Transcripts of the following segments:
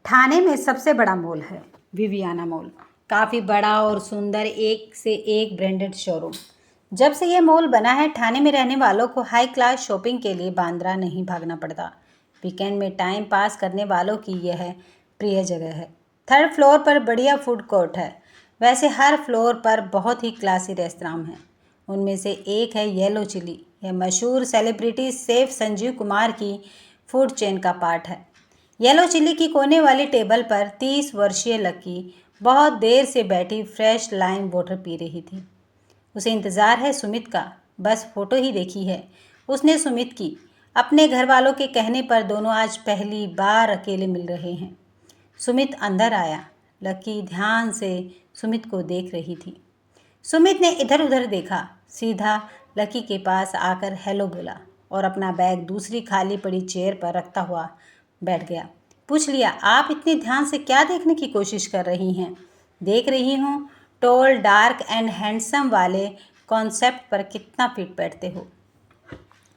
ठाणे में सबसे बड़ा मॉल है विवियाना मॉल। काफ़ी बड़ा और सुंदर, एक से एक ब्रांडेड शोरूम। जब से ये मॉल बना है, ठाणे में रहने वालों को हाई क्लास शॉपिंग के लिए बांद्रा नहीं भागना पड़ता। वीकेंड में टाइम पास करने वालों की यह प्रिय जगह है। थर्ड फ्लोर पर बढ़िया फूड कोर्ट है। वैसे हर फ्लोर पर बहुत ही क्लासी रेस्तरां हैं। उनमें से एक है येलो चिली। यह मशहूर सेलिब्रिटी शेफ संजीव कुमार की फूड चेन का पार्ट है। येलो चिली की कोने वाली टेबल पर 30 वर्षीय लकी बहुत देर से बैठी फ्रेश लाइम वाटर पी रही थी। उसे इंतज़ार है सुमित का, बस फोटो ही देखी है उसने सुमित की। अपने घर वालों के कहने पर दोनों आज पहली बार अकेले मिल रहे हैं। सुमित अंदर आया। लकी ध्यान से सुमित को देख रही थी। सुमित ने इधर उधर देखा, सीधा लकी के पास आकर हेलो बोला और अपना बैग दूसरी खाली पड़ी चेयर पर रखता हुआ बैठ गया। पूछ लिया, आप इतने ध्यान से क्या देखने की कोशिश कर रही हैं? देख रही हूँ टॉल, डार्क एंड हैंडसम वाले कॉन्सेप्ट पर कितना फिट बैठते हो।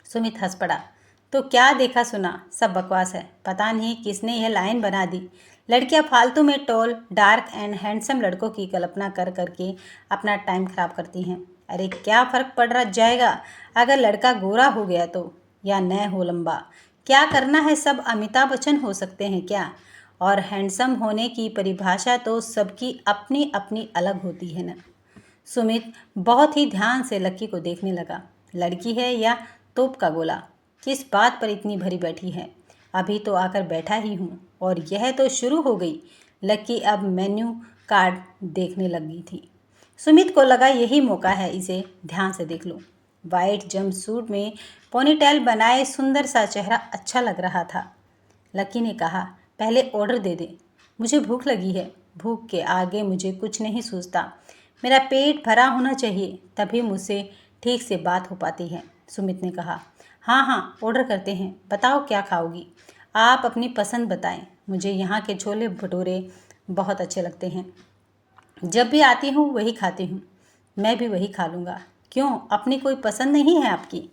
सुमित हंस पड़ा। तो क्या देखा सुना, सब बकवास है। पता नहीं किसने यह लाइन बना दी। लड़कियां फालतू में टॉल, डार्क एंड हैंडसम लड़कों की कल्पना कर करके अपना टाइम खराब करती हैं। अरे क्या फ़र्क पड़ रहा जाएगा अगर लड़का गोरा हो गया तो, या न हो लंबा। क्या करना है, सब अमिताभ बच्चन हो सकते हैं क्या? और हैंडसम होने की परिभाषा तो सबकी अपनी अपनी अलग होती है ना। सुमित बहुत ही ध्यान से लक्की को देखने लगा। लड़की है या तोप का गोला? किस बात पर इतनी भरी बैठी है? अभी तो आकर बैठा ही हूँ और यह तो शुरू हो गई। लक्की अब मेन्यू कार्ड देखने लगी थी। सुमित को लगा यही मौका है, इसे ध्यान से देख लो। वाइट जंपसूट में पोनीटेल बनाए सुंदर सा चेहरा अच्छा लग रहा था। लकी ने कहा, पहले ऑर्डर दे दे, मुझे भूख लगी है। भूख के आगे मुझे कुछ नहीं सूझता। मेरा पेट भरा होना चाहिए, तभी मुझसे ठीक से बात हो पाती है। सुमित ने कहा, हाँ हाँ ऑर्डर करते हैं। बताओ क्या खाओगी? आप अपनी पसंद बताएं। मुझे यहाँ के छोले भटूरे बहुत अच्छे लगते हैं। जब भी आती हूँ वही खाती हूँ। मैं भी वही खा लूँगा। क्यों, अपनी कोई पसंद नहीं है आपकी?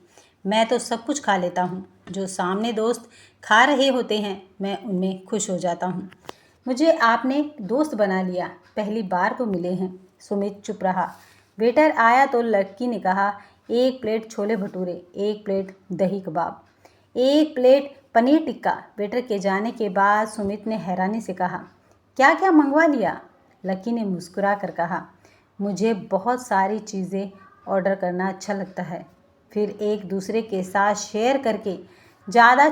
मैं तो सब कुछ खा लेता हूँ। जो सामने दोस्त खा रहे होते हैं मैं उनमें खुश हो जाता हूँ। मुझे आपने दोस्त बना लिया, पहली बार तो मिले हैं। सुमित चुप रहा। वेटर आया तो लड़की ने कहा, एक प्लेट छोले भटूरे, एक प्लेट दही कबाब, एक प्लेट पनीर टिक्का। वेटर के जाने के बाद सुमित ने हैरानी से कहा, क्या क्या मंगवा लिया? लकी ने मुस्कुरा कर कहा, मुझे बहुत सारी चीज़ें ऑर्डर करना अच्छा लगता है। फिर एक दूसरे के साथ शेयर करके ज़्यादा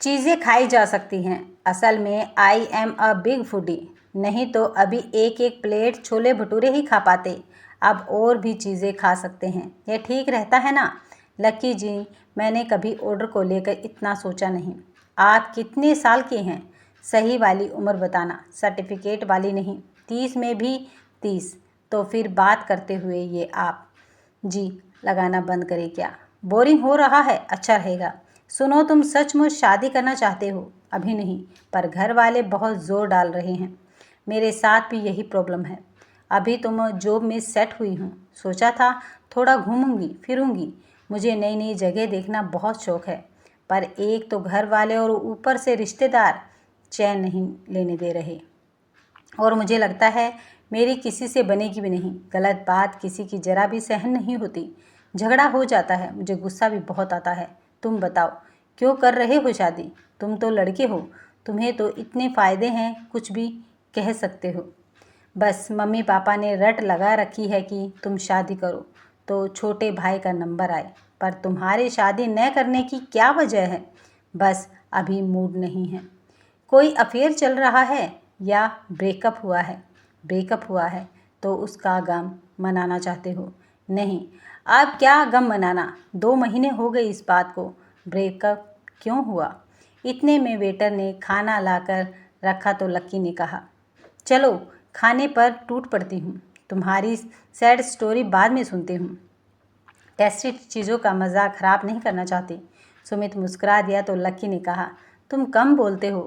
चीज़ें खाई जा सकती हैं। असल में I am a big foodie, नहीं तो अभी एक एक प्लेट छोले भटूरे ही खा पाते। अब और भी चीज़ें खा सकते हैं, यह ठीक रहता है ना? लकी जी, मैंने कभी ऑर्डर को लेकर इतना सोचा नहीं। आप कितने साल के हैं? सही वाली उम्र बताना, सर्टिफिकेट वाली नहीं। 30 में भी 30? तो फिर बात करते हुए ये आप जी लगाना बंद करें क्या? बोरिंग हो रहा है? अच्छा रहेगा। सुनो, तुम सचमुच शादी करना चाहते हो? अभी नहीं, पर घर वाले बहुत ज़ोर डाल रहे हैं। मेरे साथ भी यही प्रॉब्लम है। अभी तो मैं जॉब में सेट हुई हूँ। सोचा था थोड़ा घूमूंगी फिरूंगी। मुझे नई नई जगह देखना बहुत शौक़ है, पर एक तो घर वाले और ऊपर से रिश्तेदार चैन नहीं लेने दे रहे। और मुझे लगता है मेरी किसी से बनेगी भी नहीं। गलत बात किसी की जरा भी सहन नहीं होती। झगड़ा हो जाता है, मुझे गुस्सा भी बहुत आता है। तुम बताओ, क्यों कर रहे हो शादी? तुम तो लड़के हो, तुम्हें तो इतने फ़ायदे हैं, कुछ भी कह सकते हो। बस मम्मी पापा ने रट लगा रखी है कि तुम शादी करो तो छोटे भाई का नंबर आए। पर तुम्हारे शादी न करने की क्या वजह है? बस अभी मूड नहीं है। कोई अफेयर चल रहा है या ब्रेकअप हुआ है? ब्रेकअप हुआ है तो उसका गम मनाना चाहते हो? नहीं, अब क्या गम मनाना, 2 महीने हो गए इस बात को। ब्रेकअप क्यों हुआ? इतने में वेटर ने खाना लाकर रखा तो लक्की ने कहा, चलो खाने पर टूट पड़ती हूँ, तुम्हारी सैड स्टोरी बाद में सुनती हूँ। टेस्टी चीज़ों का मज़ा ख़राब नहीं करना चाहती। सुमित मुस्कुरा दिया तो लक्की ने कहा, तुम कम बोलते हो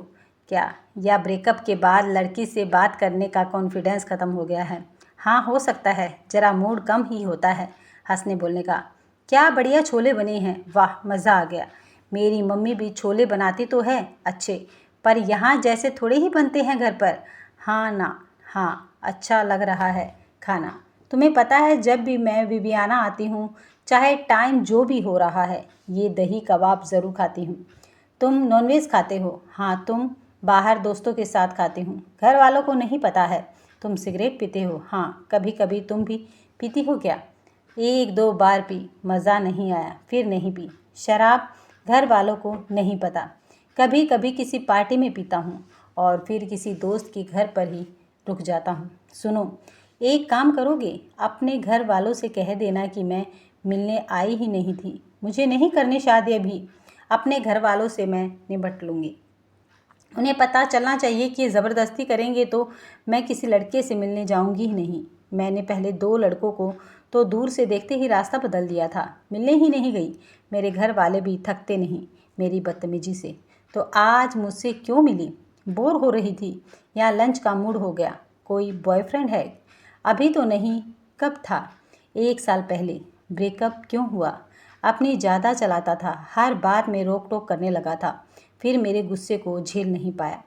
क्या, या ब्रेकअप के बाद लड़की से बात करने का कॉन्फिडेंस ख़त्म हो गया है? हाँ हो सकता है, ज़रा मूड कम ही होता है। हंसने बोलने का, क्या बढ़िया छोले बने हैं, वाह मज़ा आ गया। मेरी मम्मी भी छोले बनाती तो है अच्छे, पर यहाँ जैसे थोड़े ही बनते हैं घर पर। हाँ ना, हाँ अच्छा लग रहा है खाना। तुम्हें पता है जब भी मैं विवियाना आती हूँ, चाहे टाइम जो भी हो रहा है, ये दही कबाब ज़रूर खाती हूँ। तुम नॉनवेज खाते हो? हाँ। तुम? बाहर दोस्तों के साथ खाती हूँ, घर वालों को नहीं पता है। तुम सिगरेट पीते हो? हाँ कभी कभी। तुम भी पीती हो क्या? एक दो बार पी, मज़ा नहीं आया, फिर नहीं पी। शराब घर वालों को नहीं पता। कभी कभी किसी पार्टी में पीता हूँ और फिर किसी दोस्त के घर पर ही रुक जाता हूँ। सुनो, एक काम करोगे? अपने घर वालों से कह देना कि मैं मिलने आई ही नहीं थी। मुझे नहीं करनी शादी अभी। अपने घर वालों से मैं निपट लूँगी। उन्हें पता चलना चाहिए कि ज़बरदस्ती करेंगे तो मैं किसी लड़के से मिलने जाऊंगी ही नहीं। मैंने पहले 2 लड़कों को तो दूर से देखते ही रास्ता बदल दिया था, मिलने ही नहीं गई। मेरे घर वाले भी थकते नहीं मेरी बदतमीजी से। तो आज मुझसे क्यों मिली? बोर हो रही थी या लंच का मूड हो गया? कोई बॉयफ्रेंड है? अभी तो नहीं। कब था? 1 साल पहले। ब्रेकअप क्यों हुआ? अपनी ज़्यादा चलाता था, हर बात में रोक टोक करने लगा था, फिर मेरे गुस्से को झेल नहीं पाया।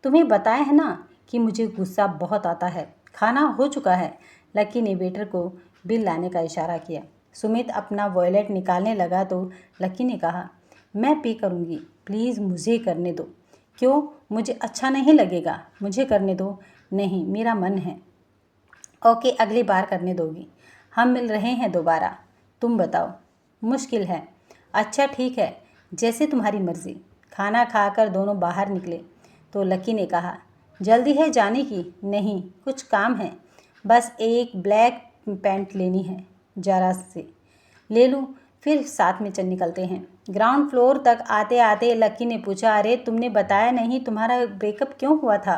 तुम्हें बताया है ना कि मुझे गुस्सा बहुत आता है। खाना हो चुका है। लकी ने वेटर को बिल लाने का इशारा किया। सुमित अपना वॉलेट निकालने लगा तो लकी ने कहा, मैं पे करूँगी, प्लीज़ मुझे करने दो। क्यों? मुझे अच्छा नहीं लगेगा। मुझे करने दो। नहीं, मेरा मन है। ओके, अगली बार करने दोगी। हम मिल रहे हैं दोबारा। तुम बताओ। मुश्किल है। अच्छा ठीक है, जैसे तुम्हारी मर्ज़ी। खाना खाकर दोनों बाहर निकले तो लकी ने कहा, जल्दी है जाने की? नहीं, कुछ काम है। बस एक ब्लैक पैंट लेनी है, जरा से ले लूँ, फिर साथ में चल निकलते हैं। ग्राउंड फ्लोर तक आते आते लकी ने पूछा, अरे तुमने बताया नहीं तुम्हारा ब्रेकअप क्यों हुआ था?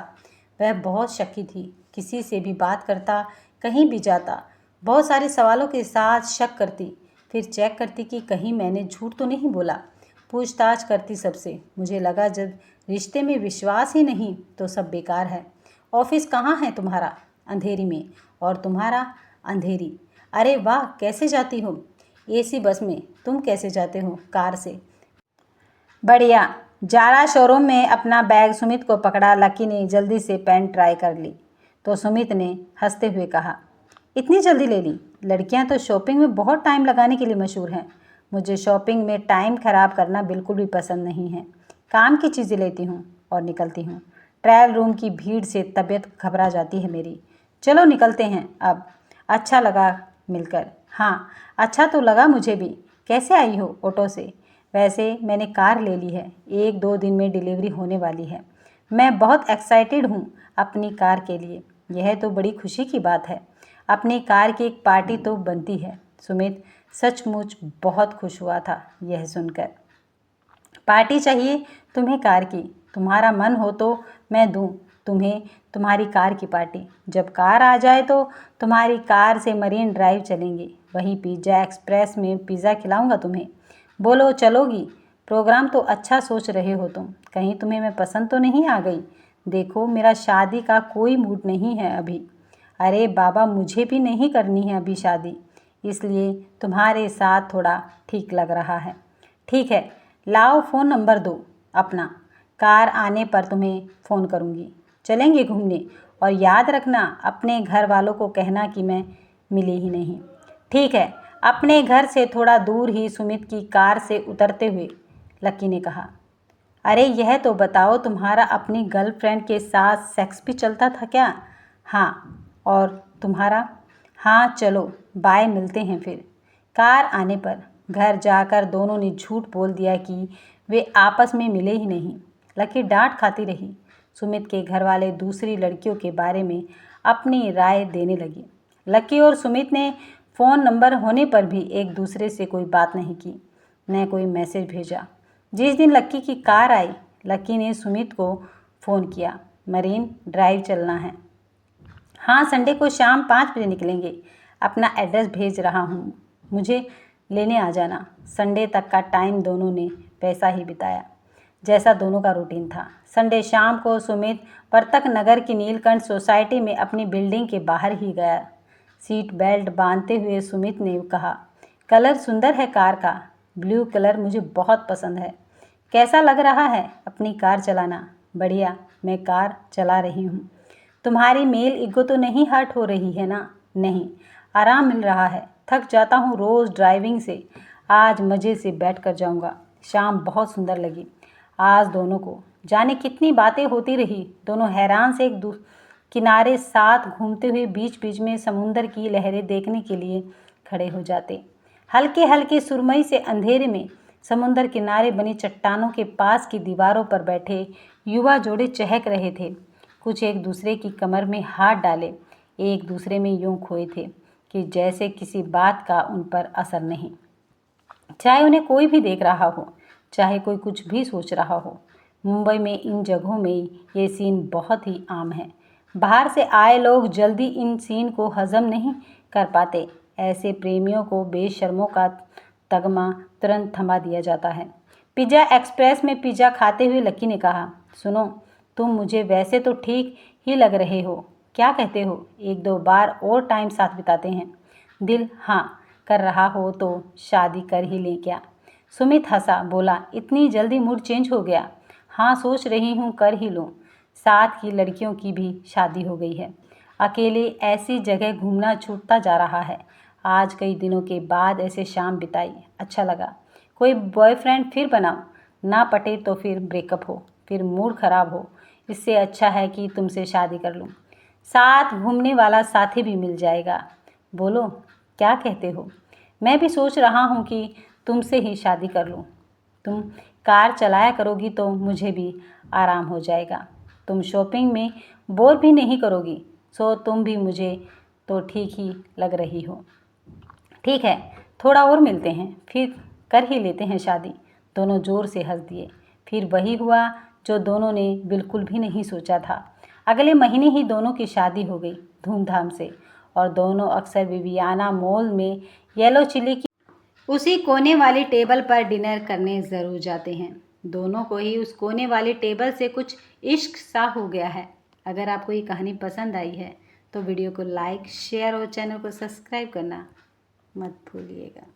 वह बहुत शक्की थी, किसी से भी बात करता, कहीं भी जाता, बहुत सारे सवालों के साथ शक करती, फिर चेक करती कि कहीं मैंने झूठ तो नहीं बोला। पूछताछ करती सबसे। मुझे लगा जब रिश्ते में विश्वास ही नहीं तो सब बेकार है। ऑफिस कहाँ है तुम्हारा? अंधेरी में। और तुम्हारा? अंधेरी। अरे वाह, कैसे जाती हो? एसी बस में। तुम कैसे जाते हो? कार से। बढ़िया। जारा शोरूम में अपना बैग सुमित को पकड़ा। लकी ने जल्दी से पैंट ट्राई कर ली तो सुमित ने हंसते हुए कहा, इतनी जल्दी ले ली? लड़कियां तो शॉपिंग में बहुत टाइम लगाने के लिए मशहूर हैं। मुझे शॉपिंग में टाइम ख़राब करना बिल्कुल भी पसंद नहीं है। काम की चीज़ें लेती हूँ और निकलती हूँ। ट्रायल रूम की भीड़ से तबीयत घबरा जाती है मेरी। चलो निकलते हैं अब। अच्छा लगा मिलकर। हाँ, अच्छा तो लगा मुझे भी। कैसे आई हो? ऑटो से। वैसे मैंने कार ले ली है, 1-2 दिन में डिलीवरी होने वाली है। मैं बहुत एक्साइटेड हूँ अपनी कार के लिए। यह तो बड़ी खुशी की बात है। अपनी कार की एक पार्टी तो बनती है। सुमित सचमुच बहुत खुश हुआ था यह सुनकर। पार्टी चाहिए तुम्हें कार की? तुम्हारा मन हो तो मैं दूं तुम्हें तुम्हारी कार की पार्टी। जब कार आ जाए तो तुम्हारी कार से मरीन ड्राइव चलेंगे, वहीं पिज़्ज़ा एक्सप्रेस में पिज़्ज़ा खिलाऊंगा तुम्हें। बोलो चलोगी? प्रोग्राम तो अच्छा सोच रहे हो तुम, कहीं तुम्हें मैं पसंद तो नहीं आ गई? देखो मेरा शादी का कोई मूड नहीं है अभी। अरे बाबा, मुझे भी नहीं करनी है अभी शादी, इसलिए तुम्हारे साथ थोड़ा ठीक लग रहा है। ठीक है, लाओ फ़ोन नंबर दो अपना, कार आने पर तुम्हें फ़ोन करूँगी। चलेंगे घूमने, और याद रखना अपने घर वालों को कहना कि मैं मिली ही नहीं। ठीक है। अपने घर से थोड़ा दूर ही सुमित की कार से उतरते हुए लकी ने कहा, अरे यह तो बताओ तुम्हारा अपनी गर्लफ्रेंड के साथ सेक्स भी चलता था क्या? हाँ। और तुम्हारा? हाँ चलो बाय, मिलते हैं फिर। कार आने पर घर जाकर दोनों ने झूठ बोल दिया कि वे आपस में मिले ही नहीं। लकी डांट खाती रही। सुमित के घर वाले दूसरी लड़कियों के बारे में अपनी राय देने लगी। लकी और सुमित ने फ़ोन नंबर होने पर भी एक दूसरे से कोई बात नहीं की, न कोई मैसेज भेजा। जिस दिन लक्की की कार आई, लक्की ने सुमित को फ़ोन किया, मरीन ड्राइव चलना है। हाँ, संडे को शाम 5 बजे निकलेंगे। अपना एड्रेस भेज रहा हूँ, मुझे लेने आ जाना। संडे तक का टाइम दोनों ने वैसा ही बिताया जैसा दोनों का रूटीन था। संडे शाम को सुमित वर्तक नगर की नीलकंठ सोसाइटी में अपनी बिल्डिंग के बाहर ही गया। सीट बेल्ट बांधते हुए सुमित ने कहा, कलर सुंदर है कार का, ब्लू कलर मुझे बहुत पसंद है। कैसा लग रहा है अपनी कार चलाना? बढ़िया, मैं कार चला रही हूँ। तुम्हारी मेल ईगो तो नहीं हर्ट हो रही है ना? नहीं, आराम मिल रहा है। थक जाता हूँ रोज़ ड्राइविंग से। आज मज़े से बैठ कर जाऊँगा। शाम बहुत सुंदर लगी आज दोनों को। जाने कितनी बातें होती रही। दोनों हैरान से एक किनारे साथ घूमते हुए बीच बीच में समुंदर की लहरें देखने के लिए खड़े हो जाते। हल्के हल्के सुरमई से अंधेरे में समुंदर किनारे बनी चट्टानों के पास की दीवारों पर बैठे युवा जोड़े चहक रहे थे। कुछ एक दूसरे की कमर में हाथ डाले एक दूसरे में यूं खोए थे कि जैसे किसी बात का उन पर असर नहीं। चाहे उन्हें कोई भी देख रहा हो, चाहे कोई कुछ भी सोच रहा हो। मुंबई में इन जगहों में ये सीन बहुत ही आम है। बाहर से आए लोग जल्दी इन सीन को हजम नहीं कर पाते। ऐसे प्रेमियों को बेशर्मों का तगमा तुरंत थमा दिया जाता है। पिज़्ज़ा एक्सप्रेस में पिज़्ज़ा खाते हुए लकी ने कहा, सुनो, तुम मुझे वैसे तो ठीक ही लग रहे हो। क्या कहते हो? एक दो बार और टाइम साथ बिताते हैं। दिल हाँ कर रहा हो तो शादी कर ही लें क्या? सुमित हंसा, बोला, इतनी जल्दी मूड चेंज हो गया? हाँ, सोच रही हूँ कर ही लूँ। साथ की लड़कियों की भी शादी हो गई है। अकेले ऐसी जगह घूमना छूटता जा रहा है। आज कई दिनों के बाद ऐसे शाम बिताई, अच्छा लगा। कोई बॉयफ्रेंड फिर बनाओ, ना पटे तो फिर ब्रेकअप हो, फिर मूड खराब हो। इससे अच्छा है कि तुमसे शादी कर लूँ। साथ घूमने वाला साथी भी मिल जाएगा। बोलो, क्या कहते हो? मैं भी सोच रहा हूँ कि तुमसे ही शादी कर लूँ। तुम कार चलाया करोगी तो मुझे भी आराम हो जाएगा। तुम शॉपिंग में बोर भी नहीं करोगी। सो तुम भी मुझे तो ठीक ही लग रही हो। ठीक है, थोड़ा और मिलते हैं, फिर कर ही लेते हैं शादी। दोनों ज़ोर से हंस दिए। फिर वही हुआ जो दोनों ने बिल्कुल भी नहीं सोचा था। अगले महीने ही दोनों की शादी हो गई धूमधाम से। और दोनों अक्सर विवियाना मॉल में येलो चिली की उसी कोने वाली टेबल पर डिनर करने ज़रूर जाते हैं। दोनों को ही उस कोने वाली टेबल से कुछ इश्क सा हो गया है। अगर आपको ये कहानी पसंद आई है तो वीडियो को लाइक, शेयर और चैनल को सब्सक्राइब करना मत भूलिएगा।